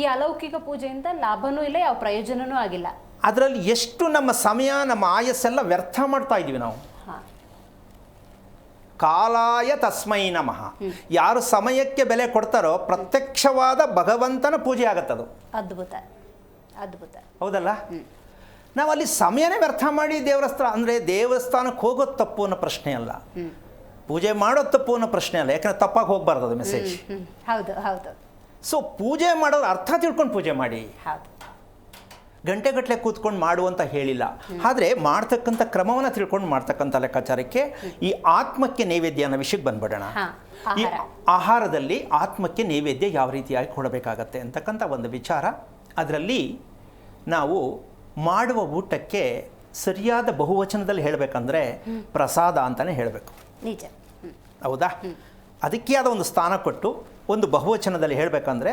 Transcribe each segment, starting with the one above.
ಈ ಅಲೌಕಿಕ ಪೂಜೆಯಿಂದ ಲಾಭನೂ ಇಲ್ಲ, ಯಾವ ಪ್ರಯೋಜನನೂ ಆಗಿಲ್ಲ. ಅದರಲ್ಲಿ ಎಷ್ಟು ನಮ್ಮ ಸಮಯ, ನಮ್ಮ ಆಯಸ್ಸೆಲ್ಲ ವ್ಯರ್ಥ ಮಾಡ್ತಾ ಇದ್ದೀವಿ ನಾವು. ಕಾಲಾಯ ತಸ್ಮೈ ನಮಃ. ಯಾರು ಸಮಯಕ್ಕೆ ಬೆಲೆ ಕೊಡ್ತಾರೋ ಪ್ರತ್ಯಕ್ಷವಾದ ಭಗವಂತನ ಪೂಜೆ ಆಗತ್ತದು. ಅದ್ಭುತ, ಅದ್ಭುತ. ಹೌದಲ್ಲ? ನಾವು ಅಲ್ಲಿ ಸಮಯನೇ ವ್ಯರ್ಥ ಮಾಡಿ ಅಂದರೆ ದೇವಸ್ಥಾನಕ್ಕೆ ಹೋಗೋದು ತಪ್ಪು ಅನ್ನೋ ಪ್ರಶ್ನೆ ಅಲ್ಲ, ಪೂಜೆ ಮಾಡೋದು ತಪ್ಪು ಅನ್ನೋ ಪ್ರಶ್ನೆ ಅಲ್ಲ. ಯಾಕಂದ್ರೆ ತಪ್ಪಾಗಿ ಹೋಗ್ಬಾರ್ದು ಅದು ಮೆಸೇಜ್. ಹೌದು ಹೌದು. ಸೊ ಪೂಜೆ ಮಾಡೋರು ಅರ್ಥ ತಿಳ್ಕೊಂಡು ಪೂಜೆ ಮಾಡಿ. ಹೌದು. ಗಂಟೆಗಟ್ಟಲೆ ಕೂತ್ಕೊಂಡು ಮಾಡುವಂತ ಹೇಳಿಲ್ಲ, ಆದರೆ ಮಾಡ್ತಕ್ಕಂಥ ಕ್ರಮವನ್ನು ತಿಳ್ಕೊಂಡು ಮಾಡ್ತಕ್ಕಂಥ ಲೆಕ್ಕಾಚಾರಕ್ಕೆ ಈ ಆತ್ಮಕ್ಕೆ ನೈವೇದ್ಯ ಅನ್ನೋ ವಿಷಯಕ್ಕೆ ಬಂದ್ಬಿಡೋಣ. ಈ ಆಹಾರದಲ್ಲಿ ಆತ್ಮಕ್ಕೆ ನೈವೇದ್ಯ ಯಾವ ರೀತಿಯಾಗಿ ಕೊಡಬೇಕಾಗತ್ತೆ ಅಂತಕ್ಕಂಥ ಒಂದು ವಿಚಾರ. ಅದರಲ್ಲಿ ನಾವು ಮಾಡುವ ಊಟಕ್ಕೆ ಸರಿಯಾದ ಬಹುವಚನದಲ್ಲಿ ಹೇಳಬೇಕಂದ್ರೆ ಪ್ರಸಾದ ಅಂತಲೇ ಹೇಳಬೇಕು. ನಿಜ. ಹೌದಾ? ಅದಕ್ಕೆ ಆದ ಒಂದು ಸ್ಥಾನ ಕೊಟ್ಟು ಒಂದು ಬಹುವಚನದಲ್ಲಿ ಹೇಳಬೇಕಂದ್ರೆ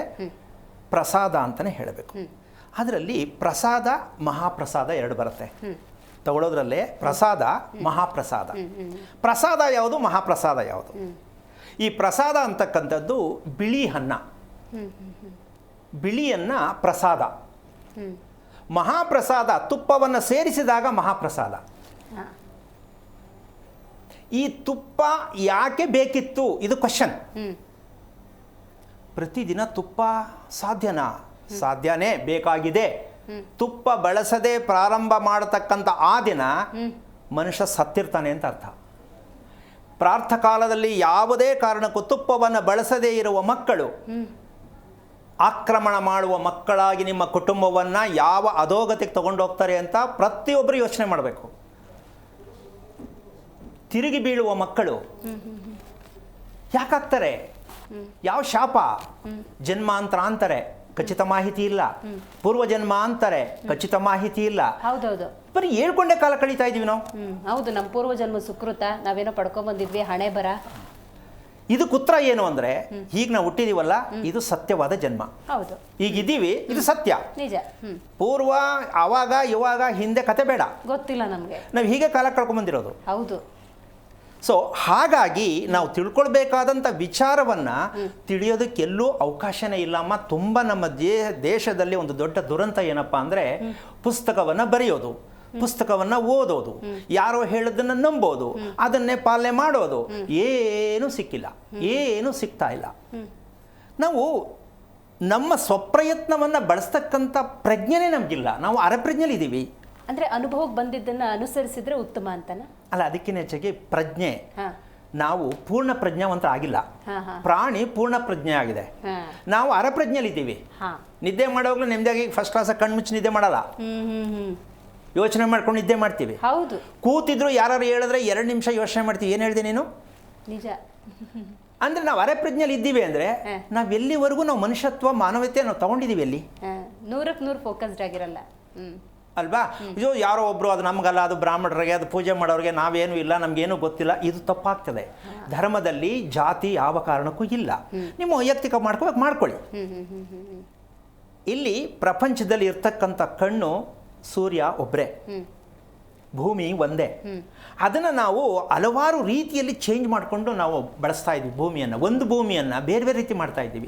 ಪ್ರಸಾದ ಅಂತಲೇ ಹೇಳಬೇಕು. ಅದರಲ್ಲಿ ಪ್ರಸಾದ, ಮಹಾಪ್ರಸಾದ ಎರಡು ಬರುತ್ತೆ ತಗೊಳ್ಳೋದ್ರಲ್ಲೇ. ಪ್ರಸಾದ, ಮಹಾಪ್ರಸಾದ. ಪ್ರಸಾದ ಯಾವುದು, ಮಹಾಪ್ರಸಾದ ಯಾವುದು? ಈ ಪ್ರಸಾದ ಅಂತಕ್ಕಂಥದ್ದು ಬಿಳಿ ಅನ್ನ, ಬಿಳಿ ಅನ್ನ ಪ್ರಸಾದ. ಮಹಾಪ್ರಸಾದ ತುಪ್ಪವನ್ನು ಸೇರಿಸಿದಾಗ ಮಹಾಪ್ರಸಾದ. ಈ ತುಪ್ಪ ಯಾಕೆ ಬೇಕಿತ್ತು, ಇದು ಕ್ವಶನ್. ಪ್ರತಿದಿನ ತುಪ್ಪ ಸಾಧ್ಯನಾ? ಸಾಧ್ಯನೇ, ಬೇಕಾಗಿದೆ. ತುಪ್ಪ ಬಳಸದೆ ಪ್ರಾರಂಭ ಮಾಡತಕ್ಕಂಥ ಆ ದಿನ ಮನುಷ್ಯ ಸತ್ತಿರ್ತಾನೆ ಅಂತ ಅರ್ಥ. ಪ್ರಾರ್ಥಕಾಲದಲ್ಲಿ ಯಾವುದೇ ಕಾರಣಕ್ಕೂ ತುಪ್ಪವನ್ನು ಬಳಸದೇ ಇರುವ ಮಕ್ಕಳು ಆಕ್ರಮಣ ಮಾಡುವ ಮಕ್ಕಳಾಗಿ ನಿಮ್ಮ ಕುಟುಂಬವನ್ನು ಯಾವ ಅಧೋಗತಿಗೆ ತಗೊಂಡೋಗ್ತಾರೆ ಅಂತ ಪ್ರತಿಯೊಬ್ಬರು ಯೋಚನೆ ಮಾಡಬೇಕು. ತಿರುಗಿ ಬೀಳುವ ಮಕ್ಕಳು ಯಾಕಾಗ್ತಾರೆ? ಯಾವ ಶಾಪ? ಜನ್ಮಾಂತರ ಅಂತಾರೆ, ಖಚಿತ ಮಾಹಿತಿ ಇಲ್ಲ. ಪೂರ್ವ ಜನ್ಮ ಅಂತಾರೆ, ಖಚಿತ ಮಾಹಿತಿ ಇಲ್ಲ. ಹೌದೌದು. ಬರೀ ಹೇಳ್ಕೊಂಡೇ ಕಾಲ ಕಳೀತಾ ಇದೀವಿ ನಾವು. ಹೌದು, ನಮ್ಮ ಪೂರ್ವ ಜನ್ಮ ಸುಕೃತ, ನಾವೇನೋ ಪಡ್ಕೊಂಡ್ಬಂದಿದ್ವಿ, ಹಣೆ ಬರ. ಇದಕ್ಕೆ ಉತ್ತರ ಏನು ಅಂದ್ರೆ, ಈಗ ನಾವು ಹುಟ್ಟಿದೀವಲ್ಲ, ಇದು ಸತ್ಯವಾದ ಜನ್ಮ. ಹೌದು, ಈಗಿದ್ದೀವಿ, ಇದು ಸತ್ಯ. ನಿಜ. ಪೂರ್ವ, ಅವಾಗ, ಇವಾಗ, ಹಿಂದೆ ಕತೆ ಬೇಡ, ಗೊತ್ತಿಲ್ಲ ನಮ್ಗೆ. ನಾವು ಹೀಗೆ ಕಾಲ ಕಳ್ಕೊಂಡ್ಬಂದಿರೋದು. ಹೌದು. ಸೊ ಹಾಗಾಗಿ ನಾವು ತಿಳ್ಕೊಳ್ಬೇಕಾದಂಥ ವಿಚಾರವನ್ನು ತಿಳಿಯೋದಕ್ಕೆಲ್ಲೂ ಅವಕಾಶನೇ ಇಲ್ಲಮ್ಮ. ತುಂಬ ನಮ್ಮ ದೇಶದಲ್ಲಿ ಒಂದು ದೊಡ್ಡ ದುರಂತ ಏನಪ್ಪ ಅಂದರೆ, ಪುಸ್ತಕವನ್ನು ಬರೆಯೋದು, ಪುಸ್ತಕವನ್ನು ಓದೋದು, ಯಾರೋ ಹೇಳೋದನ್ನು ನಂಬೋದು, ಅದನ್ನೇ ಪಾಲನೆ ಮಾಡೋದು, ಏನೂ ಸಿಕ್ಕಿಲ್ಲ, ಏನೂ ಸಿಗ್ತಾ ಇಲ್ಲ. ನಾವು ನಮ್ಮ ಸ್ವಪ್ರಯತ್ನವನ್ನು ಬಳಸ್ತಕ್ಕಂಥ ಪ್ರಜ್ಞೆನೇ ನಮಗಿಲ್ಲ. ನಾವು ಅರೆಪ್ರಜ್ಞೆಲಿದ್ದೀವಿ. ಅಂದ್ರೆ ಅನುಭವಕ್ಕೆ ಬಂದಿದ್ದನ್ನ ಅನುಸರಿಸಿದ್ರೆ ಉತ್ತಮ ಅಂತನ ಅಲ್ಲ, ಅದಕ್ಕಿಂತ ಹೆಚ್ಚಾಗಿ ಪ್ರಜ್ಞೆ. ನಾವು ಪೂರ್ಣ ಪ್ರಜ್ಞಾವಂತ ಆಗಿಲ್ಲ. ಪ್ರಾಣಿ ಪೂರ್ಣ ಪ್ರಜ್ಞೆ ಆಗಿದೆ, ನಾವು ಅರೆಪ್ರಜ್ಞೆಲಿದ್ದೀವಿ. ನಿದ್ದೆ ಮಾಡೋವಾಗ್ಲೂ ನೆಮ್ಮದಿಯಾಗಿ ಫಸ್ಟ್ ಕ್ಲಾಸ್ ಕಣ್ಮುಚ್ಚಿ ನಿದ್ದೆ ಮಾಡಲ್ಲ, ಯೋಚನೆ ಮಾಡ್ಕೊಂಡು ನಿದ್ದೆ ಮಾಡ್ತೀವಿ. ಹೌದು. ಕೂತಿದ್ರು ಯಾರು ಹೇಳಿದ್ರೆ 2 ನಿಮಿಷ ಯೋಚನೆ ಮಾಡ್ತೀವಿ, ಏನು ಹೇಳಿದೆ ನೀನು? ನಿಜ. ಅಂದ್ರೆ ನಾವು ಅರೆಪ್ರಜ್ಞೆಲಿ ಇದ್ದೀವಿ ಅಂದ್ರೆ ನಾವು ಎಲ್ಲಿವರೆಗೂ ನಾವು ಮನುಷ್ಯತ್ವ, ಮಾನವೀಯತೆ ನಾವು ತಗೊಂಡಿದ್ದೀವಿ ಎಲ್ಲಿ? 100ಕ್ಕೆ 100 ಫೋಕಸ್ಡ್ ಆಗಿರಲ್ಲ ಅಲ್ವಾ? ಇದು ಯಾರೋ ಒಬ್ರು ಅದು ನಮಗಲ್ಲ, ಅದು ಬ್ರಾಹ್ಮಣರಿಗೆ, ಅದು ಪೂಜೆ ಮಾಡೋರಿಗೆ, ನಾವೇನು ಇಲ್ಲ, ನಮಗೇನು ಗೊತ್ತಿಲ್ಲ, ಇದು ತಪ್ಪಾಗ್ತದೆ. ಧರ್ಮದಲ್ಲಿ ಜಾತಿ ಯಾವ ಕಾರಣಕ್ಕೂ ಇಲ್ಲ. ನಿಮ್ಮ ವೈಯಕ್ತಿಕ ಮಾಡ್ಕೋಬೇಕು, ಮಾಡ್ಕೊಳ್ಳಿ. ಇಲ್ಲಿ ಪ್ರಪಂಚದಲ್ಲಿ ಇರ್ತಕ್ಕಂಥ ಕಣ್ಣು, ಸೂರ್ಯ ಒಬ್ಬರೇ, ಭೂಮಿ ಒಂದೇ. ಅದನ್ನು ನಾವು ಹಲವಾರು ರೀತಿಯಲ್ಲಿ ಚೇಂಜ್ ಮಾಡಿಕೊಂಡು ನಾವು ಬಳಸ್ತಾ ಇದ್ವಿ ಭೂಮಿಯನ್ನು. ಒಂದು ಭೂಮಿಯನ್ನು ಬೇರೆ ಬೇರೆ ರೀತಿ ಮಾಡ್ತಾ ಇದ್ದೀವಿ.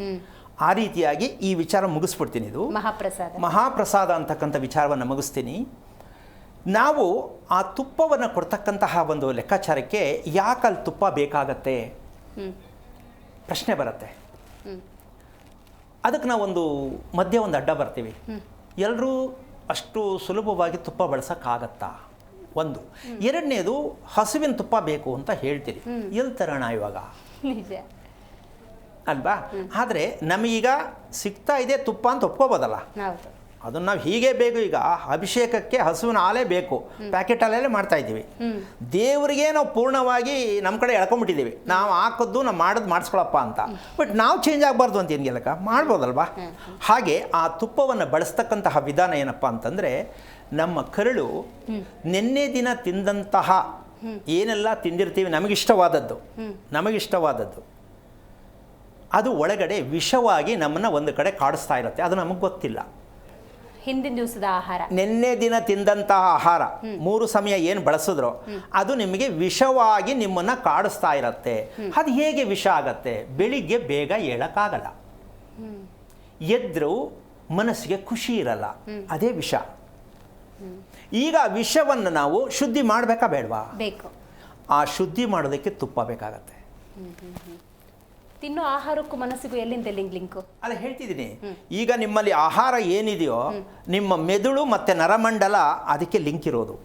ಆ ರೀತಿಯಾಗಿ ಈ ವಿಚಾರ ಮುಗಿಸ್ಬಿಡ್ತೀನಿ. ಇದು ಮಹಾಪ್ರಸಾದ ಅಂತಕ್ಕಂಥ ವಿಚಾರವನ್ನು ಮುಗಿಸ್ತೀನಿ. ನಾವು ಆ ತುಪ್ಪವನ್ನು ಕೊಡ್ತಕ್ಕಂತಹ ಒಂದು ಲೆಕ್ಕಾಚಾರಕ್ಕೆ ಯಾಕಲ್ಲಿ ತುಪ್ಪ ಬೇಕಾಗತ್ತೆ ಪ್ರಶ್ನೆ ಬರುತ್ತೆ. ಅದಕ್ಕೆ ನಾವೊಂದು ಮಧ್ಯೆ ಒಂದು ಅಡ್ಡ ಬರ್ತೀವಿ. ಎಲ್ಲರೂ ಅಷ್ಟು ಸುಲಭವಾಗಿ ತುಪ್ಪ ಬಳಸೋಕ್ಕಾಗತ್ತಾ? ಒಂದು. ಎರಡನೇದು, ಹಸುವಿನ ತುಪ್ಪ ಬೇಕು ಅಂತ ಹೇಳ್ತೀರಿ, ಎಲ್ಲಿ ತರೋಣ ಇವಾಗ? ಅಲ್ವಾ? ಆದರೆ ನಮಗೀಗ ಸಿಗ್ತಾ ಇದೆ ತುಪ್ಪ ಅಂತ ಒಪ್ಕೋಬೋದಲ್ಲ. ಅದನ್ನು ನಾವು ಹೀಗೆ ಬೇಕು. ಈಗ ಅಭಿಷೇಕಕ್ಕೆ ಹಸುವಿನ ಹಾಲೇ ಬೇಕು, ಪ್ಯಾಕೆಟ್ ಹಾಲೇ ಮಾಡ್ತಾ ಇದ್ದೀವಿ. ದೇವರಿಗೆ ನಾವು ಪೂರ್ಣವಾಗಿ ನಮ್ಮ ಕಡೆ ಎಳ್ಕೊಂಡ್ಬಿಟ್ಟಿದ್ದೀವಿ, ನಾವು ಹಾಕೋದು ನಾವು ಮಾಡೋದು ಮಾಡಿಸ್ಕೊಳಪ್ಪ ಅಂತ. ಬಟ್ ನಾವು ಚೇಂಜ್ ಆಗಬಾರ್ದು ಅಂತ ಏನು ಗೆಲ್ಲಕ್ಕ ಮಾಡ್ಬೋದಲ್ವಾ? ಹಾಗೆ ಆ ತುಪ್ಪವನ್ನು ಬಳಸ್ತಕ್ಕಂತಹ ವಿಧಾನ ಏನಪ್ಪ ಅಂತಂದರೆ, ನಮ್ಮ ಕರಳು ನಿನ್ನೆ ದಿನ ತಿಂದಂತಹ ಏನೆಲ್ಲ ತಿಂದಿರ್ತೀವಿ ನಮಗಿಷ್ಟವಾದದ್ದು ಅದು ಒಳಗಡೆ ವಿಷವಾಗಿ ನಮ್ಮನ್ನು ಒಂದು ಕಡೆ ಕಾಡಿಸ್ತಾ ಇರುತ್ತೆ. ಅದು ನಮಗೆ ಗೊತ್ತಿಲ್ಲ. ಹಿಂದಿನ ದಿವಸದ ಆಹಾರ, ನಿನ್ನೆ ದಿನ ತಿಂದಂತಹ ಆಹಾರ, 3 ಸಮಯ ಏನು ಬಳಸಿದ್ರೋ ಅದು ನಿಮಗೆ ವಿಷವಾಗಿ ನಿಮ್ಮನ್ನು ಕಾಡಿಸ್ತಾ ಇರುತ್ತೆ. ಅದು ಹೇಗೆ ವಿಷ ಆಗತ್ತೆ? ಬೆಳಿಗ್ಗೆ ಬೇಗ ಏಳಕ್ಕಾಗಲ್ಲ. ಎದ್ದರೂ ಮನಸ್ಸಿಗೆ ಖುಷಿ ಇರಲ್ಲ, ಅದೇ ವಿಷ. ಈಗ ಆ ವಿಷವನ್ನು ನಾವು ಶುದ್ಧಿ ಮಾಡಬೇಕಾ ಬೇಡವಾ? ಬೇಕು. ಆ ಶುದ್ಧಿ ಮಾಡೋದಕ್ಕೆ ತುಪ್ಪ ಬೇಕಾಗತ್ತೆ. ತಿನ್ನೋ ಆಹಾರಕ್ಕೂ ಮನಸ್ಸಿಗೂ ಎಲ್ಲಿಂದ ಲಿಂಕು? ಅಲ್ಲ ಹೇಳ್ತಿದ್ದೀನಿ, ಈಗ ನಿಮ್ಮಲ್ಲಿ ಆಹಾರ ಏನಿದೆಯೋ ನಿಮ್ಮ ಮೆದುಳು ಮತ್ತು ನರಮಂಡಲ ಅದಕ್ಕೆ ಲಿಂಕ್ ಇರೋದು.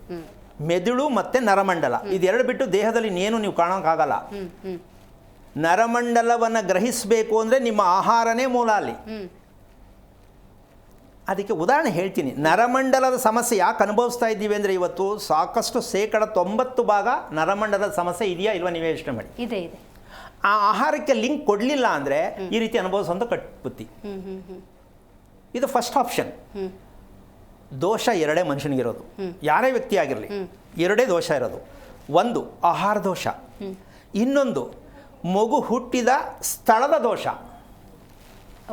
ಮೆದುಳು ಮತ್ತು ನರಮಂಡಲ ಇದೆರಡು ಬಿಟ್ಟು ದೇಹದಲ್ಲಿ ಇನ್ನೇನು ನೀವು ಕಾಣೋಕ್ಕಾಗಲ್ಲ. ನರಮಂಡಲವನ್ನು ಗ್ರಹಿಸಬೇಕು ಅಂದರೆ ನಿಮ್ಮ ಆಹಾರನೇ ಮೂಲ ಅಲ್ಲಿ. ಅದಕ್ಕೆ ಉದಾಹರಣೆ ಹೇಳ್ತೀನಿ. ನರಮಂಡಲದ ಸಮಸ್ಯೆ ಯಾಕೆ ಅನುಭವಿಸ್ತಾ ಇದ್ದೀವಿ ಅಂದರೆ ಇವತ್ತು ಸಾಕಷ್ಟು 90% ನರಮಂಡಲದ ಸಮಸ್ಯೆ ಇದೆಯಾ ಇಲ್ವಾ ನೀವೇ ಯೋಚನೆ ಮಾಡಿ. ಇದೆ ಇದೆ. ಆ ಆಹಾರಕ್ಕೆ ಲಿಂಕ್ ಕೊಡಲಿಲ್ಲ ಅಂದರೆ ಈ ರೀತಿ ಅನುಭವಿಸುವಂಥ ಕಟ್ಬುತ್ತಿ. ಇದು ಫಸ್ಟ್ ಆಪ್ಷನ್. ದೋಷ ಎರಡೇ ಮನುಷ್ಯನಿಗಿರೋದು, ಯಾರೇ ವ್ಯಕ್ತಿ ಆಗಿರಲಿ, ಎರಡೇ ದೋಷ ಇರೋದು. ಒಂದು ಆಹಾರ ದೋಷ, ಇನ್ನೊಂದು ಮಗು ಹುಟ್ಟಿದ ಸ್ಥಳದ ದೋಷ.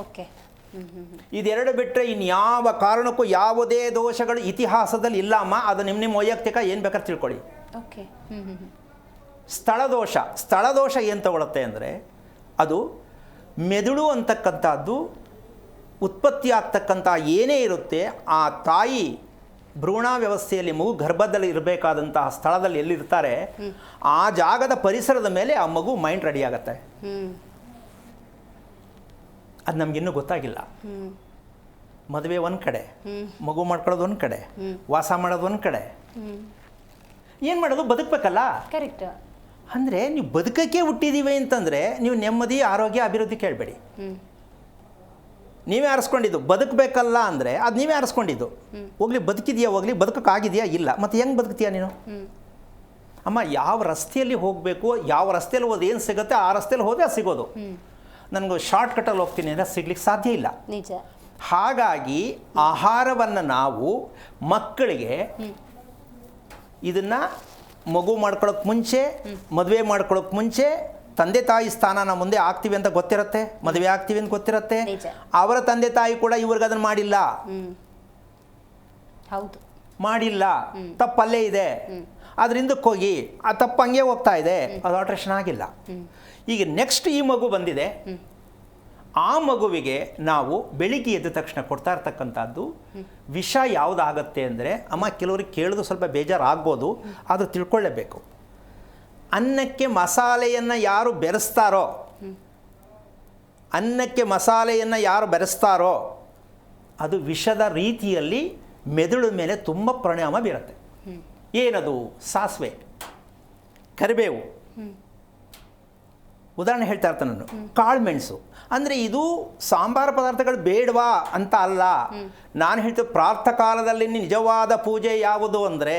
ಓಕೆ. ಇದೆರಡು ಬಿಟ್ಟರೆ ಇನ್ಯಾವ ಕಾರಣಕ್ಕೂ ಯಾವುದೇ ದೋಷಗಳು ಇತಿಹಾಸದಲ್ಲಿ ಇಲ್ಲ ಅಮ್ಮ. ಅದು ನಿಮ್ಮ ವೈಯಕ್ತಿಕ ಏನು ಬೇಕಾದ್ರೆ ತಿಳ್ಕೊಳ್ಳಿ. ಓಕೆ. ಸ್ಥಳದೋಷ ಏನು ತಗೊಳುತ್ತೆ ಅಂದರೆ ಅದು ಮೆದುಳು ಅಂತಕ್ಕಂಥದ್ದು ಉತ್ಪತ್ತಿ ಆಗ್ತಕ್ಕಂಥ ಏನೇ ಇರುತ್ತೆ ಆ ತಾಯಿ ಭ್ರೂಣ ವ್ಯವಸ್ಥೆಯಲ್ಲಿ ಮಗು ಗರ್ಭದಲ್ಲಿ ಇರಬೇಕಾದಂತಹ ಸ್ಥಳದಲ್ಲಿ ಎಲ್ಲಿರ್ತಾರೆ ಆ ಜಾಗದ ಪರಿಸರದ ಮೇಲೆ ಆ ಮಗು ಮೈಂಡ್ ರೆಡಿ ಆಗುತ್ತೆ. ಅದು ನಮಗಿನ್ನೂ ಗೊತ್ತಾಗಿಲ್ಲ. ಮದುವೆ ಒಂದು ಕಡೆ, ಮಗು ಮಾಡ್ಕೊಳ್ಳೋದು ಒಂದು ಕಡೆ, ವಾಸ ಮಾಡೋದು ಒಂದು ಕಡೆ, ಏನು ಮಾಡೋದು? ಬದುಕಬೇಕಲ್ಲ. ಕರೆಕ್ಟ್. ಅಂದರೆ ನೀವು ಬದುಕಕ್ಕೆ ಹುಟ್ಟಿದ್ದೀವಿ ಅಂತಂದರೆ ನೀವು ನೆಮ್ಮದಿ, ಆರೋಗ್ಯ, ಅಭಿವೃದ್ಧಿ ಕೇಳಬೇಡಿ. ನೀವೇ ಆರಿಸ್ಕೊಂಡಿದ್ದು. ಬದುಕಬೇಕಲ್ಲ ಅಂದರೆ ಅದು ನೀವೇ ಆರಿಸ್ಕೊಂಡಿದ್ದು. ಹೋಗ್ಲಿ ಬದುಕಿದೆಯಾ, ಹೋಗ್ಲಿ ಬದುಕೋಕ್ಕಾಗಿದೆಯಾ? ಇಲ್ಲ. ಮತ್ತು ಹೆಂಗೆ ಬದುಕ್ತೀಯಾ ನೀನು? ಅಮ್ಮ, ಯಾವ ರಸ್ತೆಯಲ್ಲಿ ಹೋಗಬೇಕು, ಯಾವ ರಸ್ತೆಯಲ್ಲಿ ಹೋದ ಏನು ಸಿಗುತ್ತೆ ಆ ರಸ್ತೆಯಲ್ಲಿ ಹೋದರೆ ಅದು ಸಿಗೋದು. ನನಗೂ ಶಾರ್ಟ್ ಕಟ್ಟಲ್ಲಿ ಹೋಗ್ತೀನಿ ಅಂದರೆ ಸಿಗ್ಲಿಕ್ಕೆ ಸಾಧ್ಯ ಇಲ್ಲ. ನಿಜ. ಹಾಗಾಗಿ ಆಹಾರವನ್ನು ನಾವು ಮಕ್ಕಳಿಗೆ ಇದನ್ನು ಮಗು ಮಾಡ್ಕೊಳ್ಳೋಕೆ ಮುಂಚೆ, ಮದುವೆ ಮಾಡ್ಕೊಳ್ಳೋಕೆ ಮುಂಚೆ ತಂದೆ ತಾಯಿ ಸ್ಥಾನ ನಾವು ಮುಂದೆ ಆಗ್ತೀವಿ ಅಂತ ಗೊತ್ತಿರುತ್ತೆ, ಮದುವೆ ಆಗ್ತೀವಿ ಅಂತ ಗೊತ್ತಿರುತ್ತೆ. ಅವರ ತಂದೆ ತಾಯಿ ಕೂಡ ಇವ್ರಿಗೆ ಅದನ್ನು ಮಾಡಿಲ್ಲ. ಹೌದು, ಮಾಡಿಲ್ಲ. ತಪ್ಪಲ್ಲೇ ಇದೆ. ಅದರಿಂದಕ್ಕೆ ಹೋಗಿ ಆ ತಪ್ಪು ಹಂಗೆ ಹೋಗ್ತಾ ಇದೆ, ಅದು ಆಲ್ಟ್ರೇಷನ್ ಆಗಿಲ್ಲ. ಈಗ ನೆಕ್ಸ್ಟ್ ಈ ಮಗು ಬಂದಿದೆ. ಆ ಮಗುವಿಗೆ ನಾವು ಬೆಳಿಗ್ಗೆ ಎದ್ದ ತಕ್ಷಣ ಕೊಡ್ತಾ ಇರ್ತಕ್ಕಂಥದ್ದು ವಿಷ ಯಾವುದಾಗತ್ತೆ ಅಂದರೆ, ಅಮ್ಮ ಕೆಲವ್ರಿಗೆ ಕೇಳೋದು ಸ್ವಲ್ಪ ಬೇಜಾರಾಗ್ಬೋದು, ಅದು ತಿಳ್ಕೊಳ್ಳೇಬೇಕು. ಅನ್ನಕ್ಕೆ ಮಸಾಲೆಯನ್ನು ಯಾರು ಬೆರೆಸ್ತಾರೋ, ಅನ್ನಕ್ಕೆ ಮಸಾಲೆಯನ್ನು ಯಾರು ಬೆರೆಸ್ತಾರೋ ಅದು ವಿಷದ ರೀತಿಯಲ್ಲಿ ಮೆದುಳು ಮೇಲೆ ತುಂಬ ಪರಿಣಾಮ ಬೀರುತ್ತೆ. ಏನದು? ಸಾಸಿವೆ, ಕರಿಬೇವು, ಉದಾಹರಣೆ ಹೇಳ್ತಾ ಇರ್ತಾನೆ ನಾನು. ಕಾಳುಮೆಣಸು. ಅಂದರೆ ಇದು ಸಾಂಬಾರು ಪದಾರ್ಥಗಳು ಬೇಡವಾ ಅಂತ ಅಲ್ಲ. ನಾನು ಹೇಳ್ತೇವೆ ಪ್ರಾತಃ ಕಾಲದಲ್ಲಿ ನಿಜವಾದ ಪೂಜೆ ಯಾವುದು ಅಂದರೆ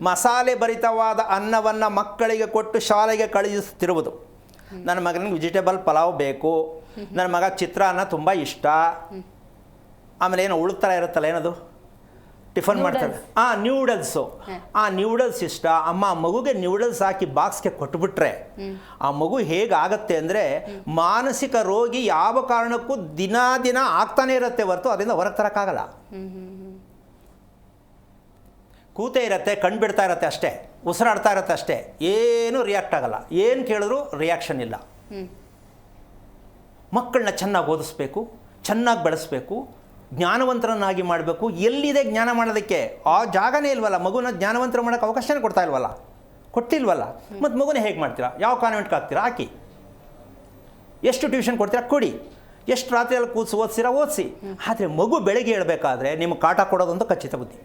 ಮಸಾಲೆ ಭರಿತವಾದ ಅನ್ನವನ್ನು ಮಕ್ಕಳಿಗೆ ಕೊಟ್ಟು ಶಾಲೆಗೆ ಕಳುಹಿಸುತ್ತಿರುವುದು. ನನ್ನ ಮಗನಿಗೆ ವೆಜಿಟೇಬಲ್ ಪಲಾವ್ ಬೇಕು, ನನ್ನ ಮಗ ಚಿತ್ರಾನ್ನ ತುಂಬ ಇಷ್ಟ, ಆಮೇಲೆ ಏನೋ ಉಳುತ್ತರ ಇರುತ್ತಲ್ಲ, ಏನದು ಟಿಫನ್ ಮಾಡ್ತಾರೆ, ನ್ಯೂಡಲ್ಸು. ಆ ನ್ಯೂಡಲ್ಸ್ ಇಷ್ಟ. ಅಮ್ಮ ಮಗುಗೆ ನ್ಯೂಡಲ್ಸ್ ಹಾಕಿ ಬಾಕ್ಸ್ಗೆ ಕೊಟ್ಬಿಟ್ರೆ ಆ ಮಗು ಹೇಗಾಗತ್ತೆ ಅಂದರೆ ಮಾನಸಿಕ ರೋಗಿ ಯಾವ ಕಾರಣಕ್ಕೂ ದಿನ ಆಗ್ತಾನೆ ಇರುತ್ತೆ ಹೊರತು ಅದರಿಂದ ಹೊರಗೆ ತರೋಕ್ಕಾಗಲ್ಲ. ಕೂತೇ ಇರುತ್ತೆ, ಕಣ್ಣು ಬಿಡ್ತಾ ಇರುತ್ತೆ ಅಷ್ಟೇ, ಉಸಿರಾಡ್ತಾ ಇರುತ್ತೆ ಅಷ್ಟೇ, ಏನೂ ರಿಯಾಕ್ಟ್ ಆಗಲ್ಲ. ಏನು ಕೇಳಿದ್ರು ರಿಯಾಕ್ಷನ್ ಇಲ್ಲ. ಮಕ್ಕಳನ್ನ ಚೆನ್ನಾಗಿ ಓದಿಸ್ಬೇಕು, ಚೆನ್ನಾಗಿ ಬೆಳೆಸ್ಬೇಕು, ಜ್ಞಾನವಂತರನ್ನಾಗಿ ಮಾಡಬೇಕು. ಎಲ್ಲಿದೆ ಜ್ಞಾನ ಮಾಡೋದಕ್ಕೆ? ಆ ಜಾಗನೇ ಇಲ್ವಲ್ಲ. ಮಗುನ ಜ್ಞಾನವಂತರ ಮಾಡೋಕ್ಕೆ ಅವಕಾಶನೇ ಕೊಡ್ತಾ ಇಲ್ವಲ್ಲ, ಕೊಟ್ಟಿಲ್ವಲ್ಲ. ಮತ್ತು ಮಗುನ ಹೇಗೆ ಮಾಡ್ತೀರಾ? ಯಾವ ಕಾನ್ವೆಂಟ್ಗೆ ಹಾಕ್ತೀರಾ? ಹಾಕಿ. ಎಷ್ಟು ಟ್ಯೂಷನ್ ಕೊಡ್ತೀರಾ? ಕೊಡಿ. ಎಷ್ಟು ರಾತ್ರಿಯಲ್ಲಿ ಕೂರಿಸಿ ಓದಿಸಿರಾ? ಓದಿಸಿ. ಆದರೆ ಮಗು ಬೆಳಗ್ಗೆ ಹೇಳ್ಬೇಕಾದ್ರೆ ನಿಮಗೆ ಕಾಟ ಕೊಡೋದಂತೂ ಖಚಿತ ಬುದ್ಧಿ.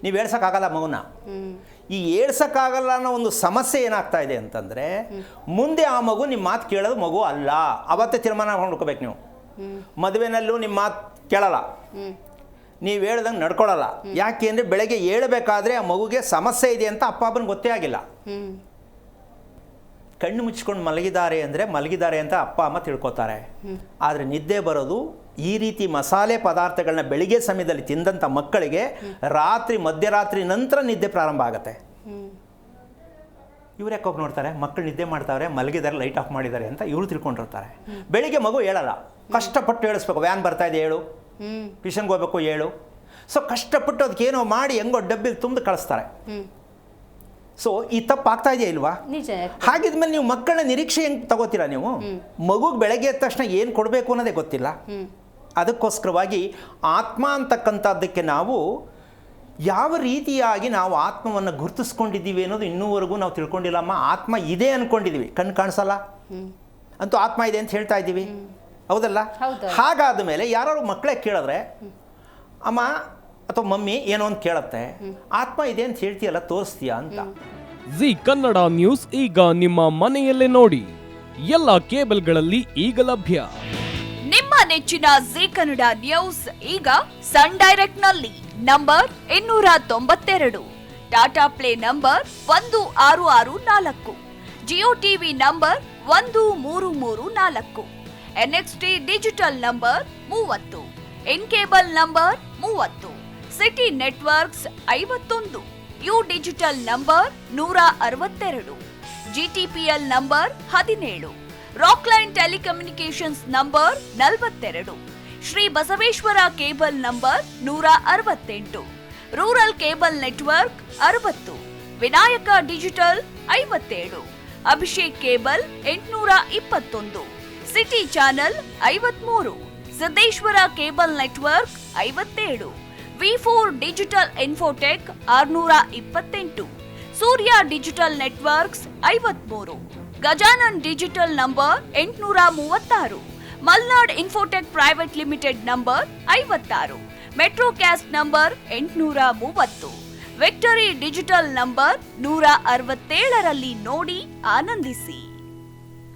ನೀವು ಏಳ್ಸೋಕ್ಕಾಗಲ್ಲ ಮಗುನ. ಈ ಏಳ್ಸೋಕ್ಕಾಗಲ್ಲ ಅನ್ನೋ ಒಂದು ಸಮಸ್ಯೆ ಏನಾಗ್ತಾ ಇದೆ ಅಂತಂದರೆ ಮುಂದೆ ಆ ಮಗು ನಿಮ್ಮ ಮಾತು ಕೇಳೋದು ಮಗು ಅಲ್ಲ. ಅವತ್ತೇ ತೀರ್ಮಾನ ಮಾಡ್ಕೋಬೇಕು ನೀವು. ಮದುವೆನಲ್ಲೂ ನಿಮ್ಮ ಮಾತು ಕೇಳಲ್ಲ, ನೀವು ಹೇಳ್ದಂಗೆ ನಡ್ಕೊಳ್ಳಲ್ಲ. ಯಾಕೆ ಅಂದರೆ ಬೆಳಗ್ಗೆ ಏಳಬೇಕಾದ್ರೆ ಆ ಮಗುಗೆ ಸಮಸ್ಯೆ ಇದೆ ಅಂತ ಅಪ್ಪ ಅಪ್ಪನಿಗೆ ಗೊತ್ತೇ ಆಗಿಲ್ಲ. ಕಣ್ಣು ಮುಚ್ಕೊಂಡು ಮಲಗಿದ್ದಾರೆ ಅಂದರೆ ಮಲಗಿದ್ದಾರೆ ಅಂತ ಅಪ್ಪ ಅಮ್ಮ ತಿಳ್ಕೊತಾರೆ. ಆದರೆ ನಿದ್ದೆ ಬರೋದು ಈ ರೀತಿ ಮಸಾಲೆ ಪದಾರ್ಥಗಳನ್ನ ಬೆಳಿಗ್ಗೆ ಸಮಯದಲ್ಲಿ ತಿಂದಂಥ ಮಕ್ಕಳಿಗೆ ಮಧ್ಯರಾತ್ರಿ ನಂತರ ನಿದ್ದೆ ಪ್ರಾರಂಭ ಆಗುತ್ತೆ. ಇವ್ರು ಯಾಕೆ ಹೋಗಿ ನೋಡ್ತಾರೆ, ಮಕ್ಕಳು ನಿದ್ದೆ ಮಾಡ್ತಾವ್ರೆ, ಮಲಗಿದ್ದಾರೆ, ಲೈಟ್ ಆಫ್ ಮಾಡಿದ್ದಾರೆ ಅಂತ ಇವರು ತಿಳ್ಕೊಂಡಿರ್ತಾರೆ. ಬೆಳಿಗ್ಗೆ ಮಗು ಹೇಳಲ್ಲ, ಕಷ್ಟಪಟ್ಟು ಹೇಳಿಸ್ಬೇಕು. ವ್ಯಾನ್ ಬರ್ತಾ ಇದೆ ಹೇಳು, ಟ್ಯೂಷನ್ಗೆ ಹೋಗ್ಬೇಕು ಹೇಳು. ಸೊ ಕಷ್ಟಪಟ್ಟು ಅದಕ್ಕೇನೋ ಮಾಡಿ ಹೆಂಗೋ ಡಬ್ಬಿಗೆ ತುಂಬ ಕಳಿಸ್ತಾರೆ. ಸೊ ಈ ತಪ್ಪು ಆಗ್ತಾ ಇದೆಯಾ ಇಲ್ವಾ? ಹಾಗಿದ್ಮೇಲೆ ನೀವು ಮಕ್ಕಳನ್ನ ನಿರೀಕ್ಷೆ ಹೆಂಗೆ ತಗೋತೀರಾ? ನೀವು ಮಗುಗೆ ಬೆಳಗ್ಗೆ ಎದ್ದ ತಕ್ಷಣ ಏನು ಕೊಡಬೇಕು ಅನ್ನೋದೇ ಗೊತ್ತಿಲ್ಲ. ಅದಕ್ಕೋಸ್ಕರವಾಗಿ ಆತ್ಮ ಅಂತಕ್ಕಂಥದ್ದಕ್ಕೆ ನಾವು ಯಾವ ರೀತಿಯಾಗಿ ನಾವು ಆತ್ಮವನ್ನು ಗುರುತಿಸ್ಕೊಂಡಿದ್ದೀವಿ ಅನ್ನೋದು ಇನ್ನೂವರೆಗೂ ನಾವು ತಿಳ್ಕೊಂಡಿಲ್ಲಮ್ಮ. ಆತ್ಮ ಇದೆ ಅಂದ್ಕೊಂಡಿದ್ದೀವಿ, ಕಣ್ಣು ಕಾಣಿಸಲ್ಲ ಅಂತೂ ಆತ್ಮ ಇದೆ ಅಂತ ಹೇಳ್ತಾ ಇದ್ದೀವಿ, ಹೌದಲ್ಲ? ಹಾಗಾದ ಮೇಲೆ ಯಾರು ಮಕ್ಕಳೇ ಕೇಳಿದ್ರೆ ಅಮ್ಮ ಅಥವಾ ಮಮ್ಮಿ ಏನೋ ಅಂತ ಕೇಳುತ್ತೆ, ಆತ್ಮ ಇದೆ ಅಂತ ಹೇಳ್ತೀಯಲ್ಲ, ತೋರಿಸ್ತೀಯಾ ಅಂತ. ಜಿ ಕನ್ನಡ ನ್ಯೂಸ್ ಈಗ ನಿಮ್ಮ ಮನೆಯಲ್ಲೇ ನೋಡಿ, ಎಲ್ಲ ಕೇಬಲ್ಗಳಲ್ಲಿ ಈಗ ಲಭ್ಯ. ನಿಮ್ಮ ನೆಚ್ಚಿನ ಜಿ ಕನ್ನಡ ನ್ಯೂಸ್ ಈಗ ಸನ್ ಡೈರೆಕ್ಟ್ ನಲ್ಲಿ number 292, Tata play number 1664, Jio TV number 1334, NXT digital number 30, in cable number 30, city networks 51, U digital number 162, GTPL number 17, Rockline telecommunications number 42, Shri Basaveshwara cable number 168, rural cable network 60, Vinayaka digital 57, Abhishek cable 821, city channel 53, Siddeshwara cable network 57, V4 digital Infotech 628, Surya digital networks 53, Gajanan digital number 836, Malnad infotech private limited number 56, metrocast number 830, victory digital number 167ರಲ್ಲಿ ನೋಡಿ ಆನಂದಿಸಿ.